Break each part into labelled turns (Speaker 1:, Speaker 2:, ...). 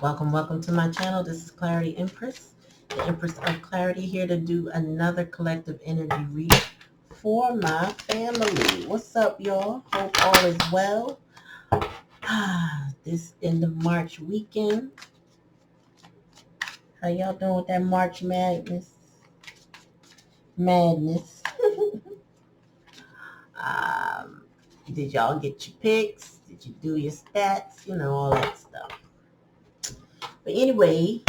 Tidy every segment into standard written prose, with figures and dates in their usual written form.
Speaker 1: Welcome to my channel. This is Clarityempress, the Empress of Clarity, here to do another collective energy reading for my family. What's up, y'all? Hope all is well. This end of March weekend. How y'all doing with that March madness? Um, did y'all get your picks? Did you do your stats? You know, all that stuff. But anyway,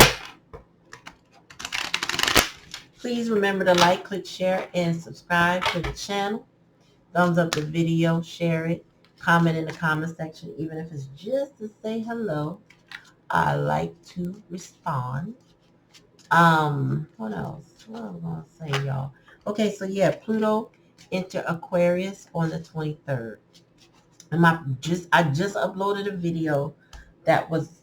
Speaker 1: please remember to like, click, share, and subscribe to the channel. Thumbs up the video, share it, comment in the comment section, even if it's just to say hello. I like to respond. What else? What am I going to say, y'all? Okay, so yeah, Pluto enter Aquarius on the 23rd. And I just uploaded a video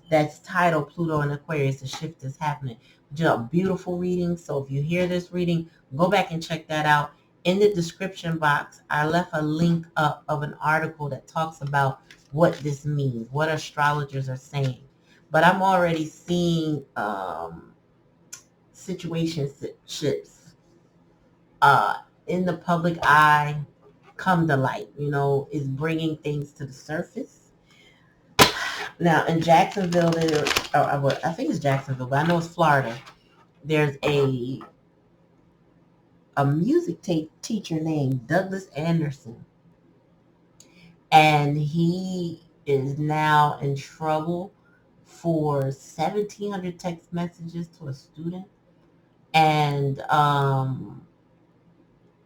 Speaker 1: that's titled Pluto and Aquarius, the shift is happening. Just a beautiful reading. So if you hear this reading, go back and check that out. In the description box, I left a link up of an article that talks about what this means, what astrologers are saying. But I'm already seeing situationships in the public eye come to light, is bringing things to the surface. Now, in Jacksonville, I think it's Jacksonville, but I know it's Florida. There's a music teacher named Douglas Anderson, and he is now in trouble for 1,700 text messages to a student, and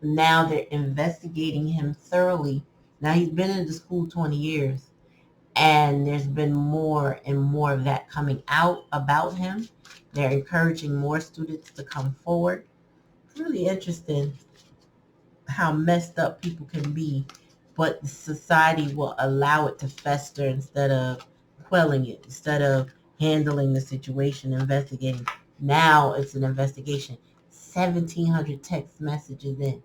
Speaker 1: now they're investigating him thoroughly. Now, he's been in the school 20 years, and there's been more and more of that coming out about him. They're encouraging more students to come forward. It's really interesting how messed up people can be, but society will allow it to fester instead of quelling it, instead of handling the situation, investigating. Now it's an investigation. 1,700 text messages in.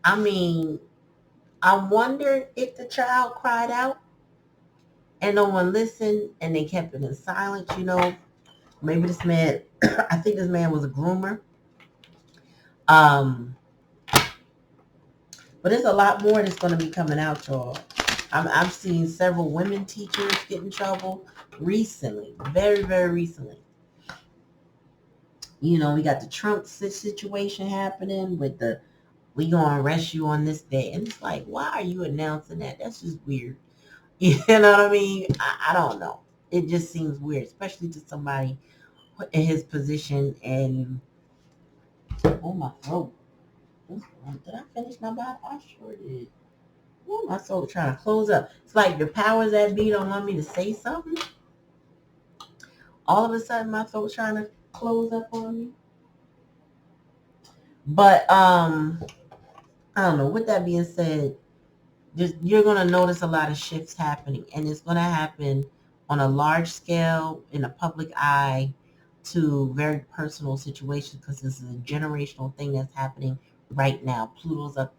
Speaker 1: I mean, I wonder if the child cried out and no one listened and they kept it in silence, Maybe this man, I think this man was a groomer. But there's a lot more that's going to be coming out, y'all. I've seen several women teachers get in trouble recently, very, very recently. We got the Trump situation happening with we going to arrest you on this day. And it's like, why are you announcing that? That's just weird. You know what I mean? I don't know. It just seems weird, especially to somebody in his position. And oh, my throat. Did I finish my bottle? I sure did. Oh, my throat trying to close up. It's like the powers that be don't want me to say something. All of a sudden, my throat's trying to close up on me. But I don't know. With that being said, you're going to notice a lot of shifts happening, and it's going to happen on a large scale, in a public eye, to very personal situations, because this is a generational thing that's happening right now. Pluto's a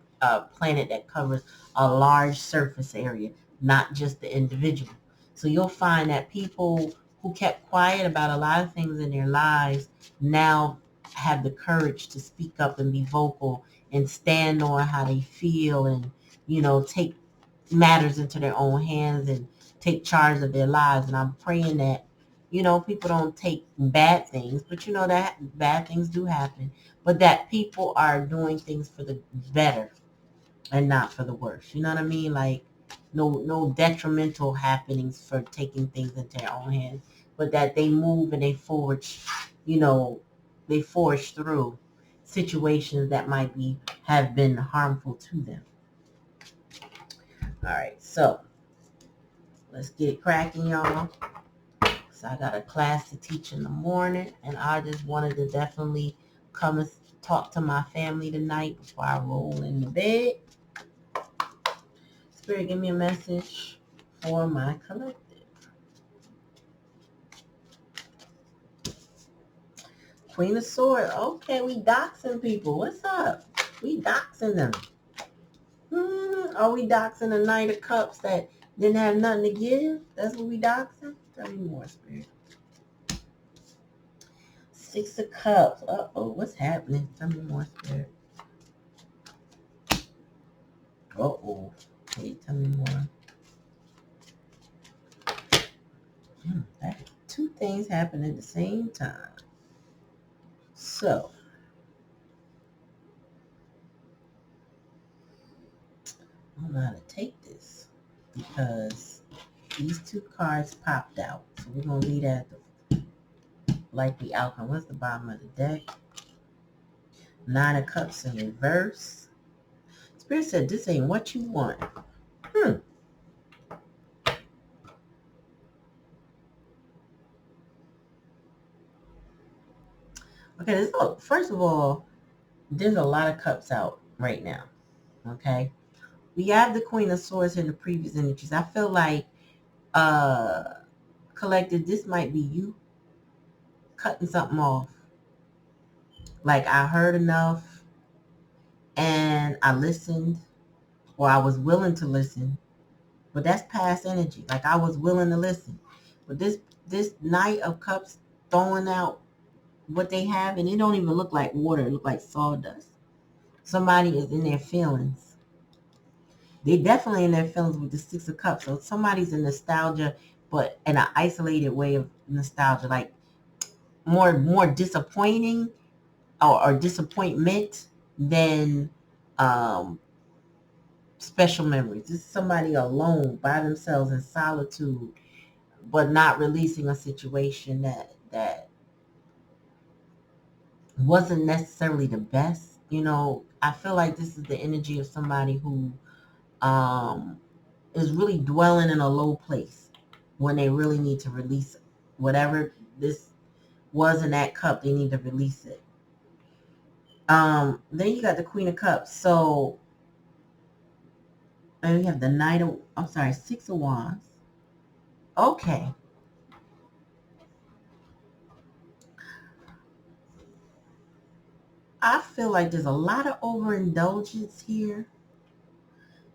Speaker 1: planet that covers a large surface area, not just the individual. So you'll find that people who kept quiet about a lot of things in their lives now have the courage to speak up and be vocal and stand on how they feel, and take matters into their own hands and take charge of their lives. And I'm praying that people don't take bad things, but that bad things do happen, but that people are doing things for the better and not for the worse. You know what I mean? Like no detrimental happenings for taking things into their own hands, but that they move and they forge, they forge through situations that might have been harmful to them. All right, so let's get it cracking, y'all. So I got a class to teach in the morning, and I just wanted to definitely come and talk to my family tonight before I roll in the bed. Spirit, give me a message for my collective. Queen of Swords. Okay, we doxing people. What's up? We doxing them. Are we doxing the Knight of Cups that didn't have nothing to give? That's what we doxing? Tell me more, Spirit. Six of Cups. Uh-oh, what's happening? Tell me more, Spirit. Uh-oh. Hey, tell me more. Two things happen at the same time. So, I don't know how to take this because these two cards popped out. So we're going to leave that at the likely outcome. What's the bottom of the deck? Nine of Cups in reverse. Spirit said this ain't what you want. Okay, so first of all, there's a lot of cups out right now. Okay. We have the Queen of Swords in the previous energies. I feel like collective, this might be you cutting something off. Like I heard enough and I listened, or I was willing to listen. But that's past energy. Like I was willing to listen. But this Knight of Cups throwing out what they have, and it don't even look like water. It look like sawdust. Somebody is in their feelings. They definitely in their feelings with the Six of Cups. So somebody's in nostalgia, but in an isolated way of nostalgia, like more disappointing or disappointment than special memories. This is somebody alone by themselves in solitude, but not releasing a situation that wasn't necessarily the best. I feel like this is the energy of somebody who is really dwelling in a low place when they really need to release it. Whatever this was in that cup, they need to release it. Then you got the Queen of Cups. So, and we have the Six of Wands. Okay. I feel like there's a lot of overindulgence here,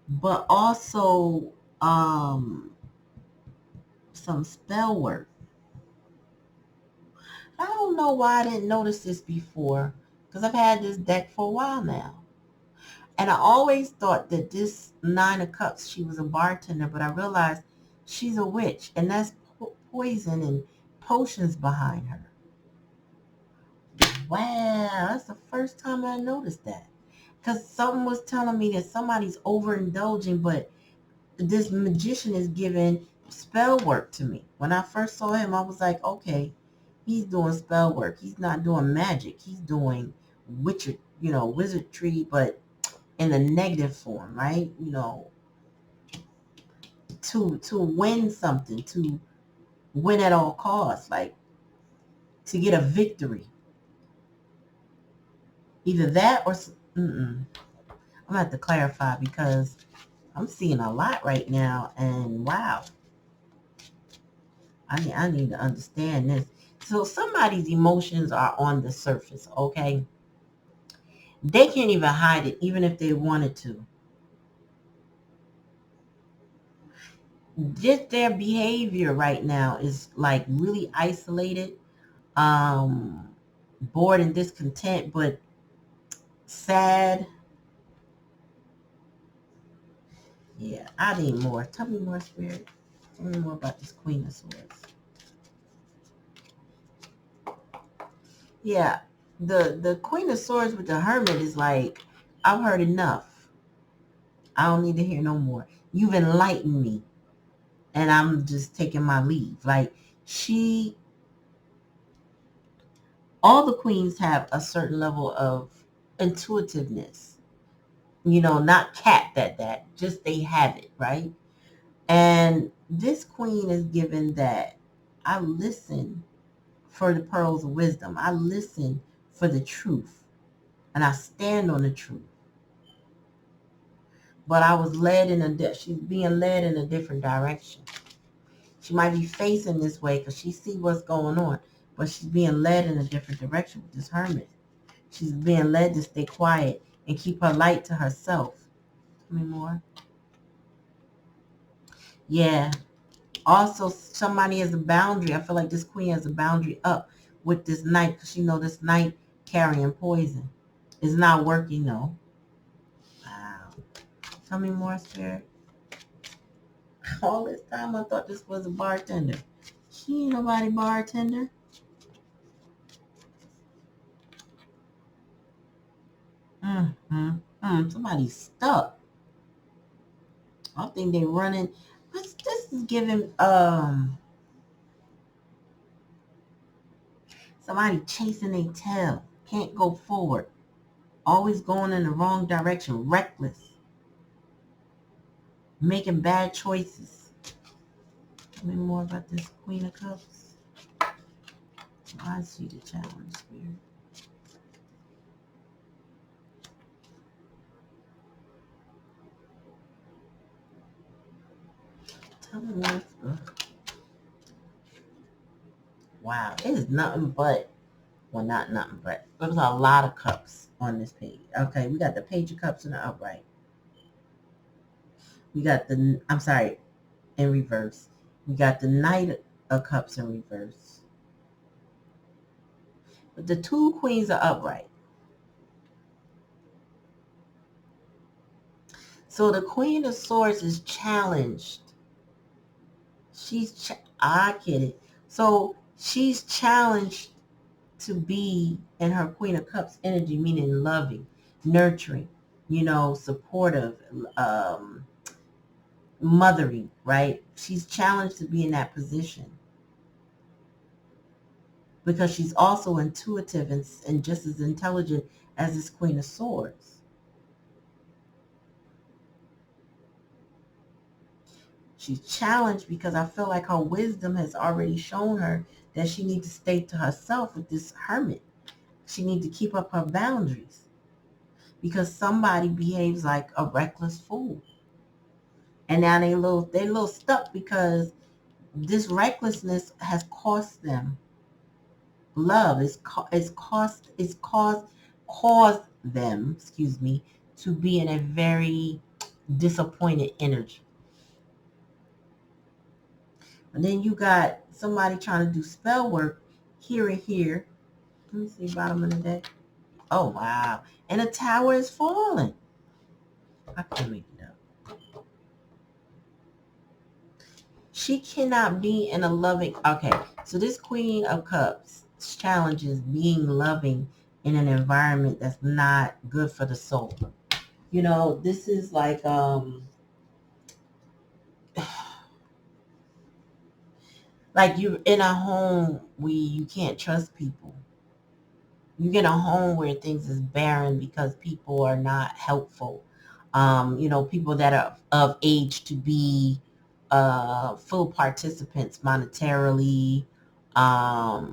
Speaker 1: but also some spell work. I don't know why I didn't notice this before, because I've had this deck for a while now. And I always thought that this Nine of Cups, she was a bartender, but I realized she's a witch, and that's poison and potions behind her. Wow, that's the first time I noticed that. Because someone was telling me that somebody's overindulging, but this magician is giving spell work to me. When I first saw him, I was like, okay, he's doing spell work. He's not doing magic. He's doing wizardry, but in a negative form, right? To win something, to win at all costs, like to get a victory. Either that or I'm gonna have to clarify because I'm seeing a lot right now, and wow, I need to understand this. So somebody's emotions are on the surface, okay? They can't even hide it, even if they wanted to. Just their behavior right now is like really isolated, bored and discontent, but sad. Yeah, I need more. Tell me more, Spirit. Tell me more about this Queen of Swords. Yeah, the Queen of Swords with the Hermit is like, I've heard enough. I don't need to hear no more. You've enlightened me, and I'm just taking my leave. Like all the queens have a certain level of intuitiveness. Not capped at that. Just they have it, right? And this queen is given that I listen for the pearls of wisdom. I listen for the truth, and I stand on the truth. But I was she's being led in a different direction. She might be facing this way because she see what's going on, but she's being led in a different direction with this hermit. She's being led to stay quiet and keep her light to herself. Tell me more. Yeah. Also, somebody has a boundary. I feel like this queen has a boundary up with this knight, because you know this knight carrying poison. It's not working though. Wow. Tell me more, Spirit. All this time I thought this was a bartender. She ain't nobody bartender. Somebody's stuck. I think they running. This is giving somebody chasing their tail. Can't go forward. Always going in the wrong direction. Reckless. Making bad choices. Tell me more about this Queen of Cups. I see the challenge, Spirit. Tell me more. Wow, it is nothing but, well, not nothing but, there's a lot of cups on this page. Okay, we got the Page of Cups in the upright. We got the, I'm sorry, in reverse. We got the Knight of Cups in reverse. But the two Queens are upright. So the Queen of Swords is challenged. I get it. So she's challenged to be in her Queen of Cups energy, meaning loving, nurturing, supportive, mothering, right? She's challenged to be in that position because she's also intuitive and just as intelligent as this Queen of Swords. She's challenged because I feel like her wisdom has already shown her that she needs to stay to herself with this hermit. She needs to keep up her boundaries because somebody behaves like a reckless fool. And now they little stuck because this recklessness has cost them love. Caused them, to be in a very disappointed energy. And then you got somebody trying to do spell work here and here. Let me see, bottom of the deck. Oh, wow. And the tower is falling. I can make it up. She cannot be in a loving... Okay, so this Queen of Cups challenges being loving in an environment that's not good for the soul. This is like... like you're in a home where you can't trust people. You get a home where things is barren because people are not helpful. People that are of age to be full participants monetarily. I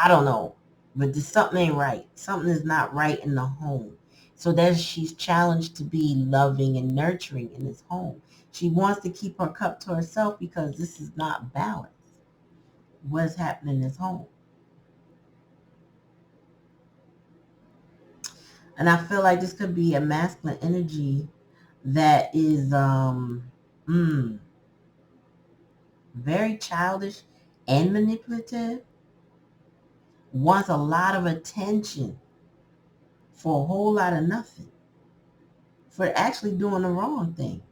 Speaker 1: don't know, but something ain't right. Something is not right in the home. So that she's challenged to be loving and nurturing in this home. She wants to keep her cup to herself because this is not balanced. What's happening in this home? And I feel like this could be a masculine energy that is very childish and manipulative, wants a lot of attention for a whole lot of nothing, for actually doing the wrong thing.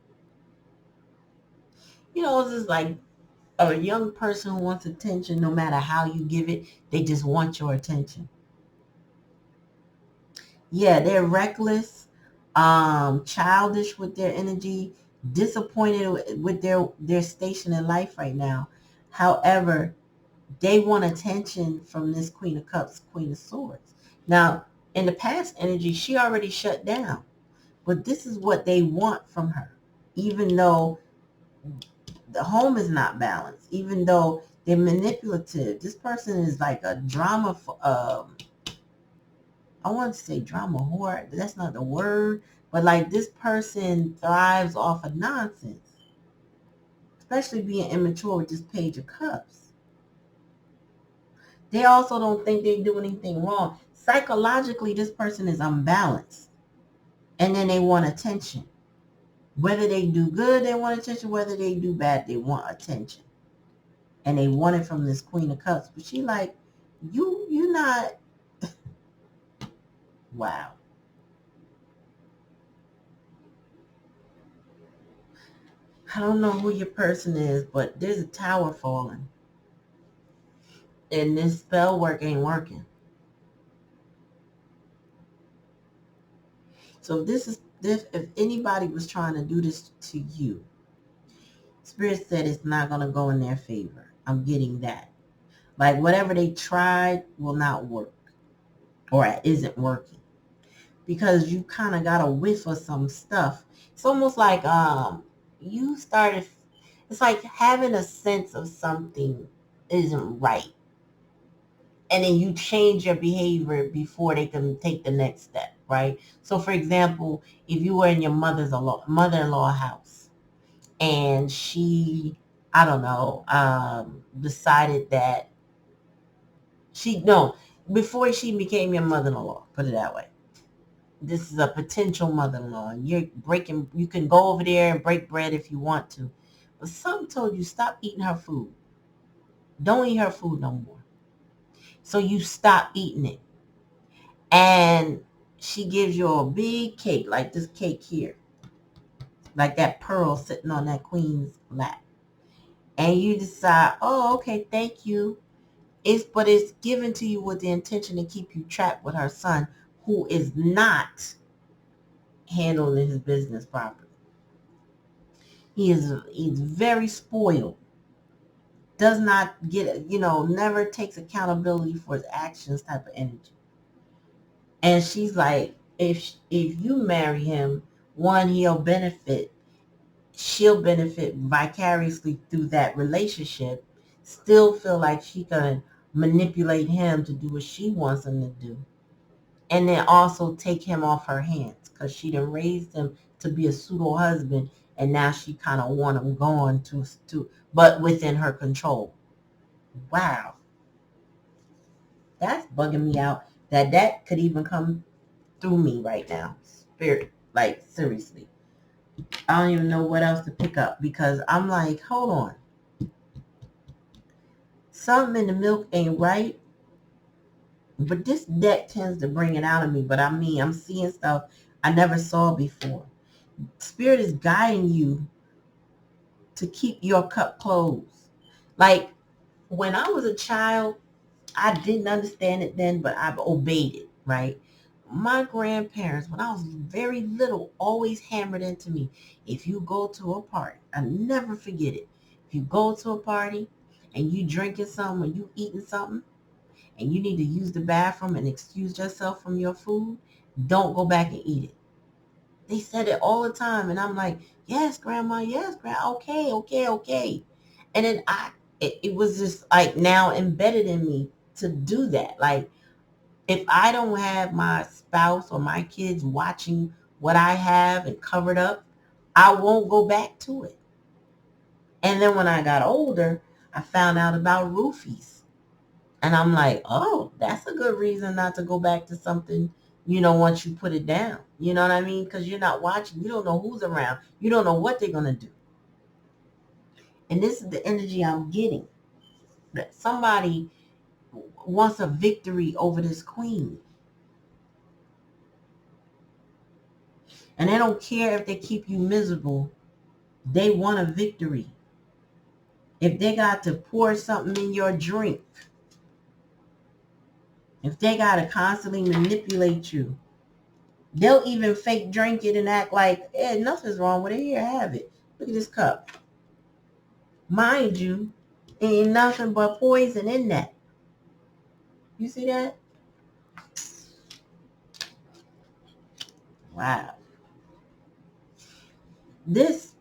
Speaker 1: It's just like a young person who wants attention. No matter how you give it, they just want your attention. Yeah, they're reckless, childish with their energy, disappointed with their station in life right now. However, they want attention from this Queen of Cups, Queen of Swords. Now, in the past energy, she already shut down. But this is what they want from her. Even though the home is not balanced, even though they're manipulative. This person is like a drama, I want to say drama whore. That's not the word. But like this person thrives off of nonsense. Especially being immature with this Page of Cups. They also don't think they do anything wrong. Psychologically, this person is unbalanced. And then they want attention. Whether they do good, they want attention. Whether they do bad, they want attention. and they want it from this Queen of Cups. But she like, you're not. Wow. I don't know who your person is, but there's a tower falling. And this spell work ain't working. So if anybody was trying to do this to you, Spirit said it's not going to go in their favor. I'm getting that. Like whatever they tried will not work or isn't working. Because you kind of got a whiff of some stuff. It's almost like you started, it's like having a sense of something isn't right. And then you change your behavior before they can take the next step, right? So for example, if you were in your mother-in-law house and she, I don't know, decided that before she became your mother-in-law, put it that way. This is a potential mother-in-law, and you can go over there and break bread if you want to. But something told you, stop eating her food. Don't eat her food no more. So you stop eating it. And she gives you a big cake, like this cake here. Like that pearl sitting on that queen's lap. And you decide, oh, okay, thank you. But it's given to you with the intention to keep you trapped with her son, who is not handling his business properly. He's very spoiled. Does not get, never takes accountability for his actions type of energy. And she's like, if you marry him, one, she'll benefit vicariously through that relationship, still feel like she can manipulate him to do what she wants him to do. And then also take him off her hands because she done raised him to be a pseudo husband, and now she kind of want him gone but within her control. Wow. That's bugging me out that could even come through me right now. Spirit, like seriously. I don't even know what else to pick up because I'm like, hold on. Something in the milk ain't right. But this deck tends to bring it out of me. But I mean, I'm seeing stuff I never saw before. Spirit is guiding you to keep your cup closed. Like when I was a child, I didn't understand it then, but I've obeyed it, right? My grandparents, when I was very little, always hammered into me, if you go to a party, I never forget it. If you go to a party and you drinking something or you eating something and you need to use the bathroom and excuse yourself from your food, don't go back and eat it. They said it all the time. And I'm like, yes, grandma, yes, grandma, okay. And then it was just like now embedded in me to do that. Like, if I don't have my spouse or my kids watching what I have and covered up, I won't go back to it. And then when I got older, I found out about roofies. And I'm like, oh, that's a good reason not to go back to something, once you put it down. You know what I mean? Because you're not watching. You don't know who's around. You don't know what they're going to do. And this is the energy I'm getting. That somebody wants a victory over this queen. And they don't care if they keep you miserable. They want a victory. If they got to pour something in your drink, if they got to constantly manipulate you, they'll even fake drink it and act like, nothing's wrong with it. Here, have it. Look at this cup. Mind you, ain't nothing but poison in that. You see that? Wow. This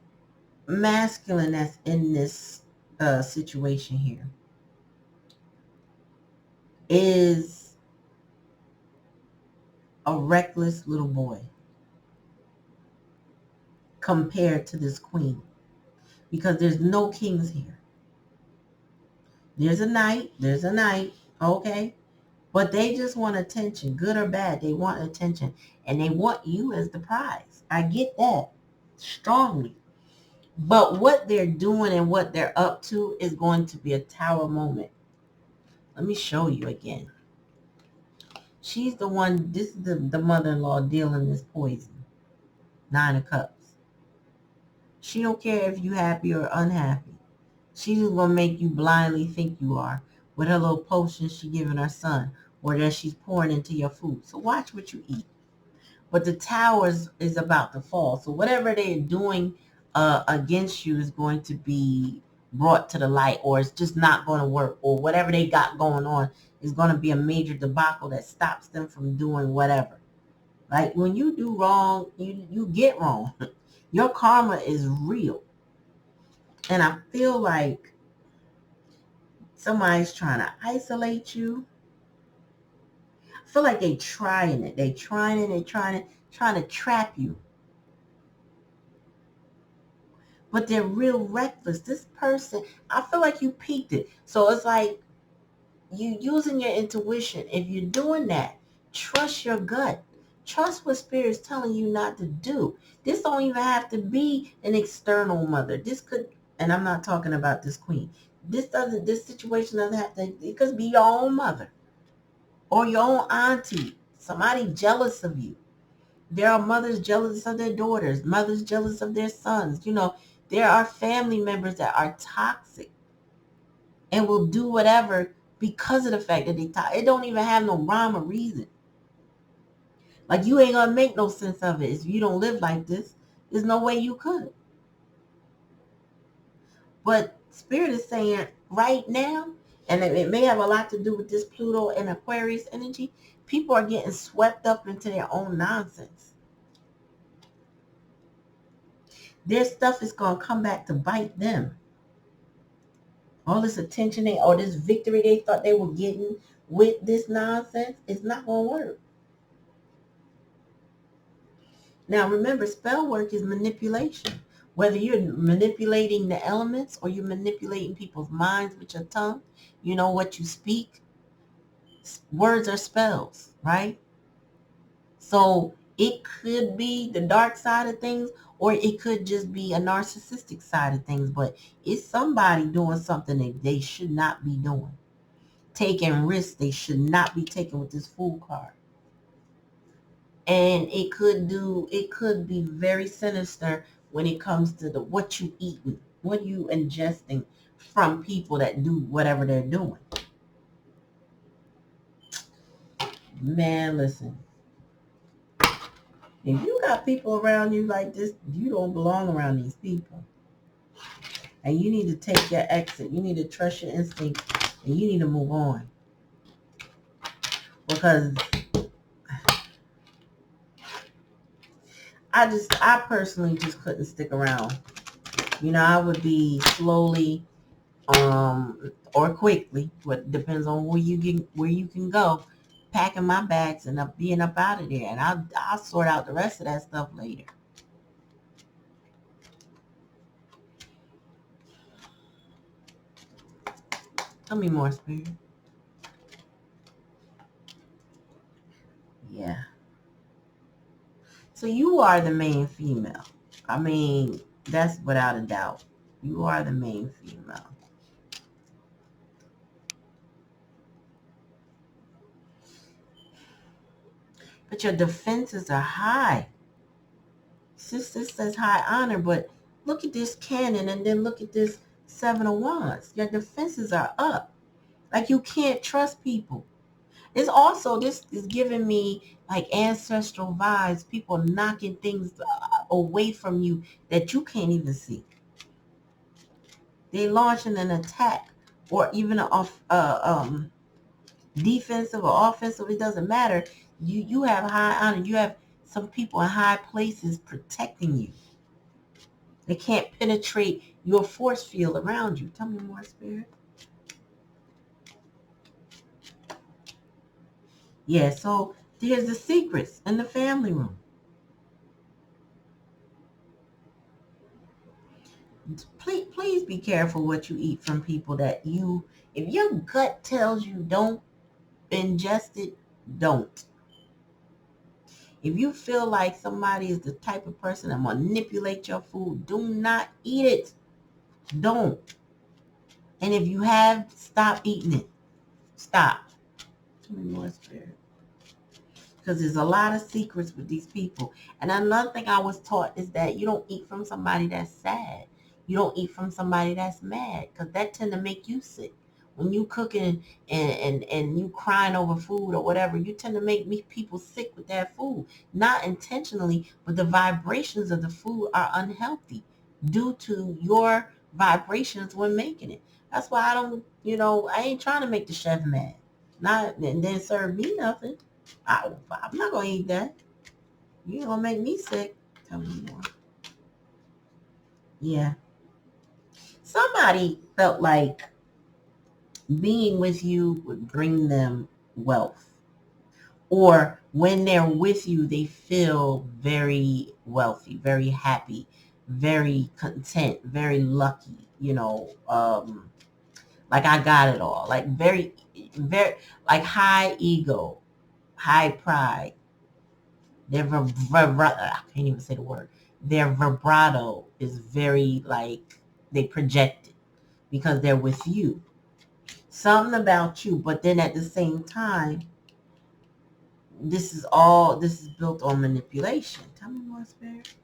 Speaker 1: masculine that's in this situation here is a reckless little boy compared to this queen, because there's no kings here. There's a knight, okay? But they just want attention, good or bad. They want attention, and they want you as the prize. I get that strongly. But what they're doing and what they're up to is going to be a tower moment. Let me show you again. She's the one, this is the mother-in-law dealing this poison. 9 of Cups. She don't care if you're happy or unhappy. She's going to make you blindly think you are with her little potion she giving her son or that she's pouring into your food. So watch what you eat. But the tower is about to fall. So whatever they're doing against you is going to be brought to the light, or it's just not going to work, or whatever they got going on is going to be a major debacle that stops them from doing whatever. Like when you do wrong, you get wrong. Your karma is real. And I feel like somebody's trying to isolate you. I feel like they trying it. They trying to trap you. But they're real reckless. This person, I feel like you peaked it. So it's like you using your intuition. If you're doing that, trust your gut. Trust what Spirit's telling you not to do. This don't even have to be an external mother. This could, and I'm not talking about this queen. This situation doesn't have to, it could be your own mother or your own auntie, somebody jealous of you. There are mothers jealous of their daughters, mothers jealous of their sons. There are family members that are toxic and will do whatever because of the fact that it don't even have no rhyme or reason. Like you ain't gonna make no sense of it if you don't live like this. There's no way you could. But Spirit is saying right now, and it may have a lot to do with this Pluto and Aquarius energy, people are getting swept up into their own nonsense. Their stuff is going to come back to bite them. All this attention or this victory they thought they were getting with this nonsense is not going to work. Now, remember, spell work is manipulation. Whether you're manipulating the elements or you're manipulating people's minds with your tongue, you know what you speak. Words are spells, right? So it could be the dark side of things, or it could just be a narcissistic side of things. But it's somebody doing something that they should not be doing. Taking risks they should not be taking with this Fool card. And it could be very sinister when it comes to what you eating, what you ingesting from people that do whatever they're doing. Man, listen. If you got people around you like this, you don't belong around these people. And you need to take your exit. You need to trust your instinct, and you need to move on. Because I personally just couldn't stick around. I would be slowly or quickly, what depends on where you can go, packing my bags and being up out of there. And I'll sort out the rest of that stuff later. Tell me more, Spirit. Yeah. So you are the main female. I mean, that's without a doubt. You are the main female. But your defenses are high. Sister says high honor, but look at this cannon and then look at this 7 of Wands. Your defenses are up. Like you can't trust people. It's also, this is giving me like ancestral vibes, people knocking things away from you that you can't even see. They're launching an attack or even an defensive or offensive, it doesn't matter. You have high honor. You have some people in high places protecting you. They can't penetrate your force field around you. Tell me more, Spirit. Yeah, so there's the secrets in the family room. Please be careful what you eat from people that if your gut tells you don't ingest it, don't. If you feel like somebody is the type of person that manipulate your food, do not eat it. Don't. And if you have, stop eating it. Stop. Too many more spirit. Because there's a lot of secrets with these people. And another thing I was taught is that you don't eat from somebody that's sad. You don't eat from somebody that's mad, because that tend to make you sick. When you cooking and you crying over food or whatever, you tend to make people sick with that food. Not intentionally, but the vibrations of the food are unhealthy due to your vibrations when making it. That's why I don't, I ain't trying to make the chef mad. Not and then serve me nothing. I'm not going to eat that. You're going to make me sick. Tell me more. Yeah. Somebody felt like being with you would bring them wealth. Or when they're with you, they feel very wealthy, very happy, very content, very lucky, like I got it all. Like very, very, like high ego, high pride. I can't even say the word. Their vibrato is very like they project it because they're with you. Something about you, but then at the same time, this is built on manipulation. Tell me more, spirit.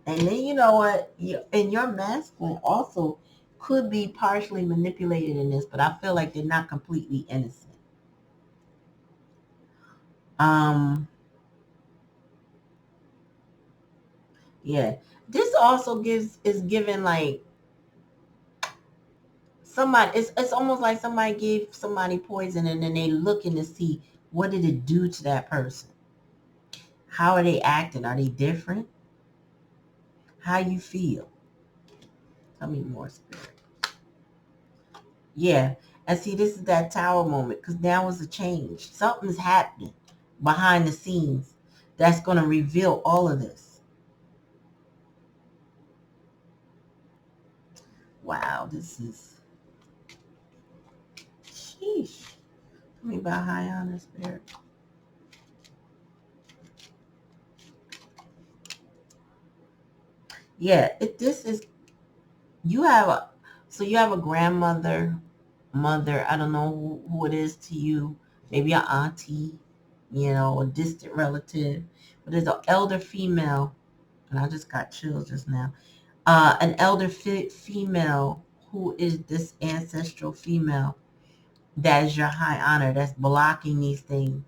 Speaker 1: And then you know what? And your masculine also could be partially manipulated in this, but I feel like they're not completely innocent. Yeah. This also is given like somebody, it's almost like somebody gave somebody poison and then they looking to see what did it do to that person. How are they acting? Are they different? How you feel? Tell me more, spirit. Yeah. And see, this is that tower moment because now is a change. Something's happening behind the scenes that's going to reveal all of this. Wow, this is... Sheesh. Tell me about high honor, spirit. Yeah, this is... You have a grandmother, mother, I don't know who it is to you, maybe an auntie, a distant relative, but there's an elder female, and I just got chills just now, an elder female who is this ancestral female that is your high honor, that's blocking these things.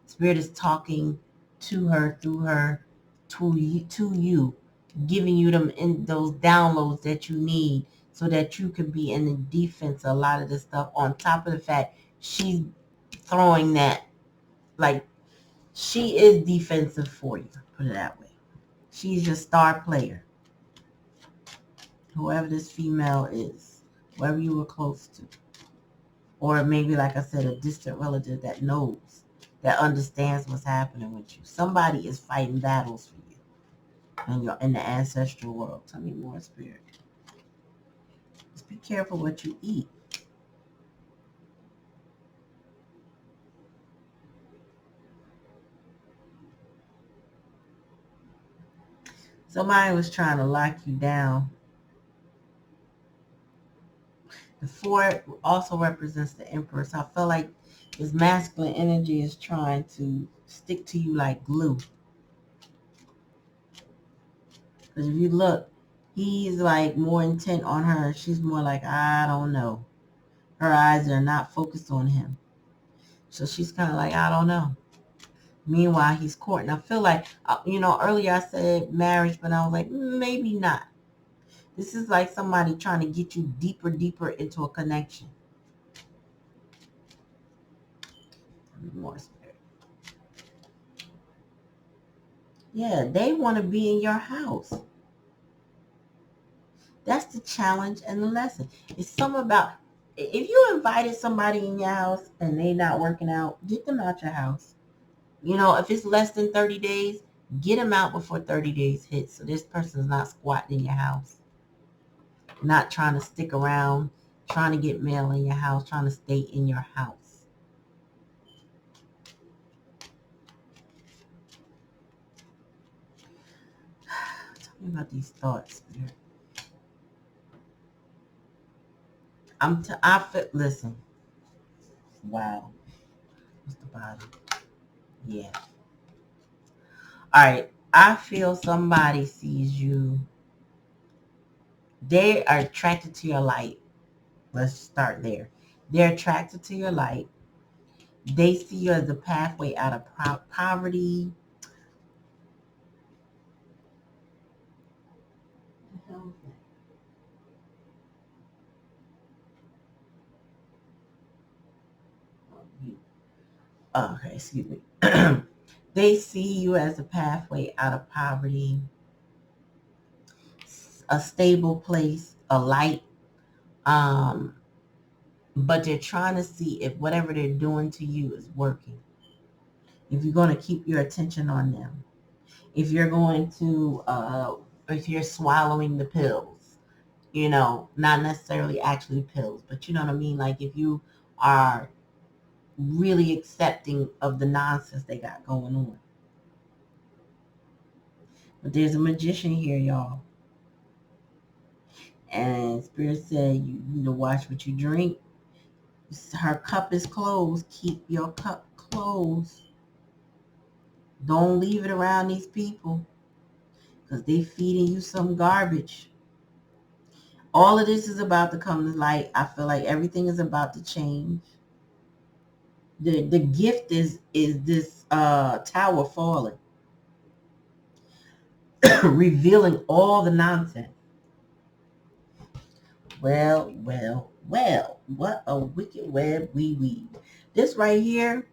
Speaker 1: Spirit is talking to her, through her, to you, giving you them in those downloads that you need so that you could be in the defense of a lot of this stuff, on top of the fact she's throwing that, like, she is defensive for you, put it that way. She's your star player, whoever this female is, whoever you were close to, or maybe, like I said, a distant relative that knows, that understands what's happening with you. Somebody is fighting battles for you and you're in the ancestral world. Tell me more, spirit. Just be careful what you eat. Somebody was trying to lock you down. The 4 also represents the Emperor. So I feel like this masculine energy is trying to stick to you like glue. Because if you look, he's like more intent on her. She's more like, I don't know. Her eyes are not focused on him. So she's kind of like, I don't know. Meanwhile, he's courting. I feel like, earlier I said marriage, but I was like, maybe not. This is like somebody trying to get you deeper, deeper into a connection. More spirit. Yeah, they want to be in your house. That's the challenge and the lesson. It's something about, if you invited somebody in your house and they not working out, get them out your house. If it's less than 30 days, get them out before 30 days hit. So this person's not squatting in your house, not trying to stick around trying to get mail in your house, trying to stay in your house. Tell me about these thoughts, Spirit. Listen. Wow. What's the bottom? Yeah. All right. I feel somebody sees you. They are attracted to your light. Let's start there. They're attracted to your light. They see you as a pathway out of poverty. What the hell is that? Okay, excuse me. They see you as a pathway out of poverty, a stable place, a light. Um, but they're trying to see if whatever they're doing to you is working. If you're going to keep your attention on them. If you're going to, if you're swallowing the pills, not necessarily actually pills, but you know what I mean? Like if you are really accepting of the nonsense they got going on. But there's a magician here, y'all. And Spirit said you need to watch what you drink. Her cup is closed. Keep your cup closed. Don't leave it around these people because they feeding you some garbage. All of this is about to come to light. I feel like everything is about to change. The gift is this tower falling, revealing all the nonsense. Well, what a wicked web we weave. This right here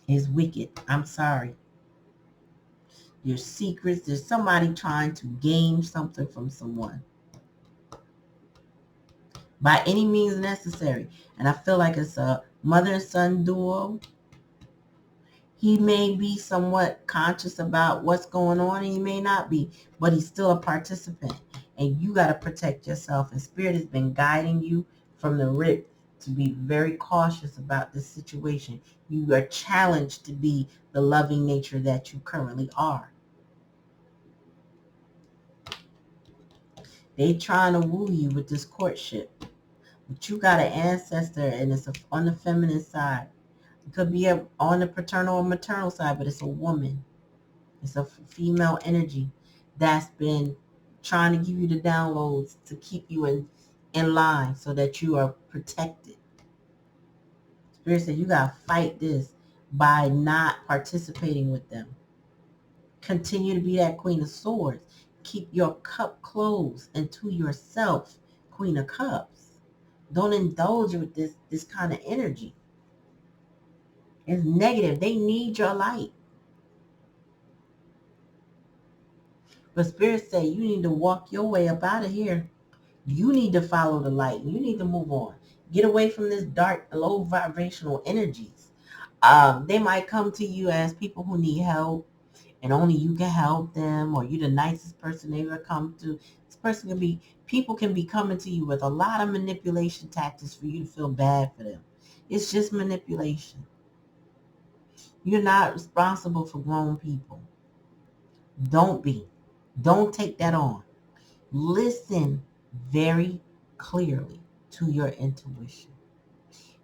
Speaker 1: is wicked. I'm sorry. There's secrets. There's somebody trying to gain something from someone by any means necessary. And I feel like it's a mother and son duo. He may be somewhat conscious about what's going on, and he may not be, but he's still a participant. And you got to protect yourself. And Spirit has been guiding you from the rip to be very cautious about this situation. You are challenged to be the loving nature that you currently are. They trying to woo you with this courtship. But you got an ancestor, and it's on the feminine side. It could be on the paternal or maternal side, but it's a woman. It's a female energy that's been trying to give you the downloads to keep you in line so that you are protected. Spirit said you got to fight this by not participating with them. Continue to be that Queen of Swords. Keep your cup closed and to yourself, Queen of Cups. Don't indulge with this kind of energy. It's negative. They need your light. But Spirit say you need to walk your way up out of here. You need to follow the light. You need to move on. Get away from this dark, low vibrational energies. They might come to you as people who need help, and only you can help them, or you're the nicest person they ever come to. This person can be, people can be coming to you with a lot of manipulation tactics for you to feel bad for them. It's just manipulation. You're not responsible for grown people. Don't be. Don't take that on. Listen very clearly to your intuition.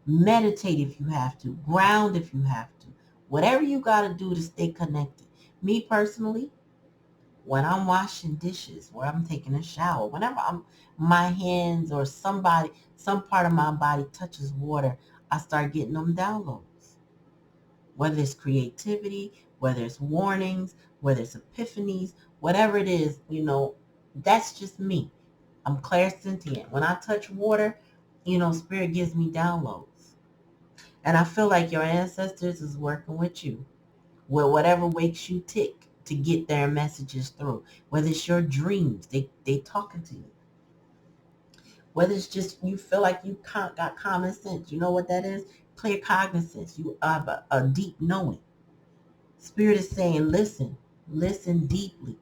Speaker 1: Meditate if you have to. Ground if you have to. Whatever you got to do to stay connected. Me personally, when I'm washing dishes, or I'm taking a shower, whenever my hands or some part of my body touches water, I start getting them downloads. Whether it's creativity, whether it's warnings, whether it's epiphanies, whatever it is, that's just me. I'm clairsentient. When I touch water, Spirit gives me downloads. And I feel like your ancestors is working with you with whatever wakes you tick to get their messages through. Whether it's your dreams, they talking to you. Whether it's just you feel like you got common sense. You know what that is? Clear cognizance. You have a deep knowing. Spirit is saying, listen deeply.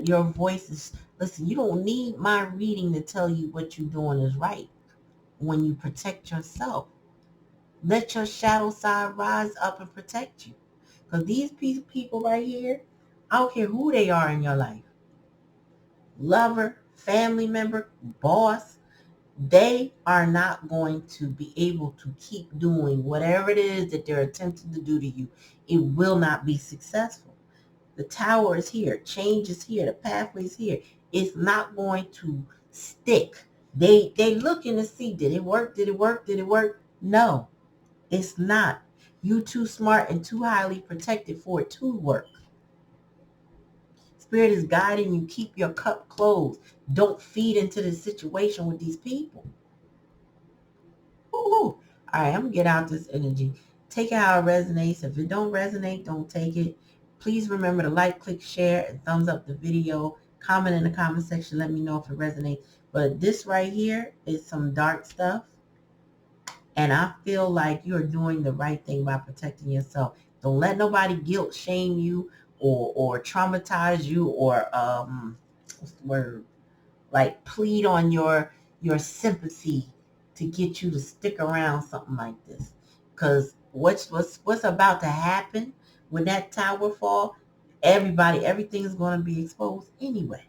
Speaker 1: Your voice is Listen, you don't need my reading to tell you what you're doing is right when you protect yourself. Let your shadow side rise up and protect you. Because these people right here, I don't care who they are in your life, lover, family member, boss, they are not going to be able to keep doing whatever it is that they're attempting to do to you. It will not be successful. The tower is here. Change is here. The pathway is here. It's not going to stick. They looking to see, did it work? Did it work? Did it work? No, it's not. You too smart and too highly protected for it to work. Spirit is guiding you. Keep your cup closed. Don't feed into the situation with these people. Ooh. All right, I'm going to get out this energy. Take it how it resonates. If it don't resonate, don't take it. Please remember to like, click, share, and thumbs up the video. Comment in the comment section. Let me know if it resonates. But this right here is some dark stuff. And I feel like you're doing the right thing by protecting yourself. Don't let nobody guilt shame you or traumatize you or what's the word? Like plead on your sympathy to get you to stick around something like this. Because what's about to happen when that tower fall, everything's going to be exposed anyway.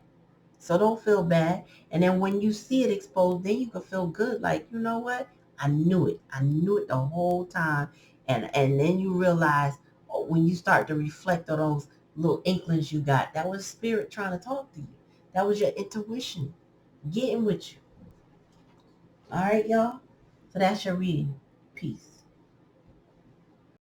Speaker 1: So don't feel bad. And then when you see it exposed, then you can feel good. Like, you know what? I knew it. I knew it the whole time. And then you realize when you start to reflect on those little inklings you got, that was spirit trying to talk to you. That was your intuition getting with you. All right, y'all. So that's your reading. Peace.